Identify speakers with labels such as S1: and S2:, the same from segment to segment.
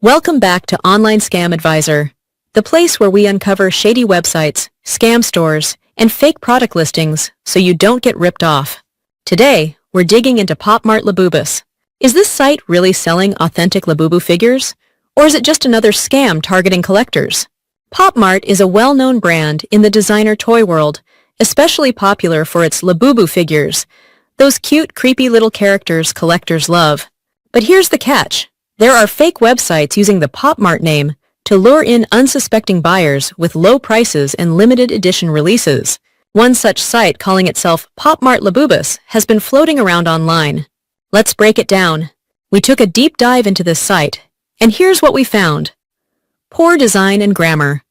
S1: Welcome back to Online Scam Advisor, the place where we uncover shady websites, scam stores, and fake product listings so you don't get ripped off. Today, we're digging into Popmart Labubus. Is this site really selling authentic Labubu figures? Or is it just another scam targeting collectors? Popmart is a well-known brand in the designer toy world, especially popular for its Labubu figures, those cute, creepy little characters collectors love. But here's the catch. There are fake websites using the Popmart name to lure in unsuspecting buyers with low prices and limited edition releases. One such site, calling itself Popmart Labubus, has been floating around online. Let's break it down. We took a deep dive into this site, and here's what we found. Poor design and grammar.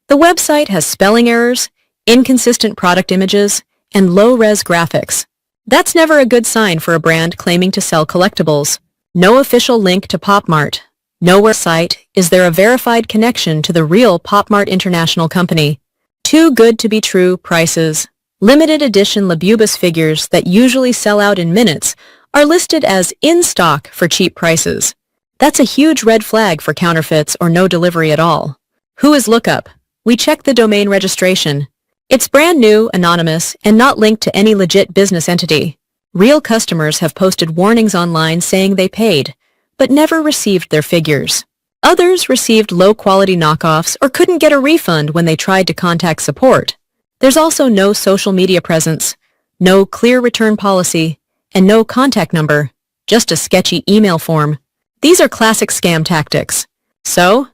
S1: The website has spelling errors, inconsistent product images, and low-res graphics. That's never a good sign for a brand claiming to sell collectibles. No official link to Popmart. Nowhere site is there a verified connection to the real Popmart International Company. Too good to be true prices. Limited edition Labubus figures that usually sell out in minutes are listed as in stock for cheap prices. That's a huge red flag for counterfeits or no delivery at all. Who is Lookup? We checked the domain registration. It's brand new, anonymous, and not linked to any legit business entity. Real customers have posted warnings online saying they paid, but never received their figures. Others received low-quality knockoffs or couldn't get a refund when they tried to contact support. There's also no social media presence, no clear return policy, and no contact number, just a sketchy email form. These are classic scam tactics. So,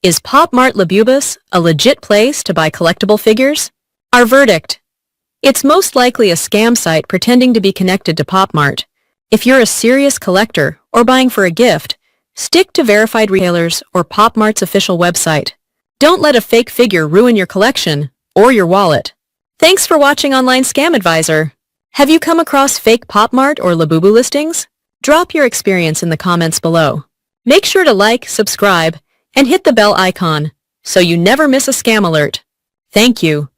S1: is Popmart Labubus a legit place to buy collectible figures? Our verdict: it's most likely a scam site pretending to be connected to Popmart. If you're a serious collector or buying for a gift, stick to verified retailers or Popmart's official website. Don't let a fake figure ruin your collection or your wallet. Thanks for watching Online Scam Advisor. Have you come across fake Popmart or Labubu listings? Drop your experience in the comments below. Make sure to like, subscribe, and hit the bell icon so you never miss a scam alert. Thank you.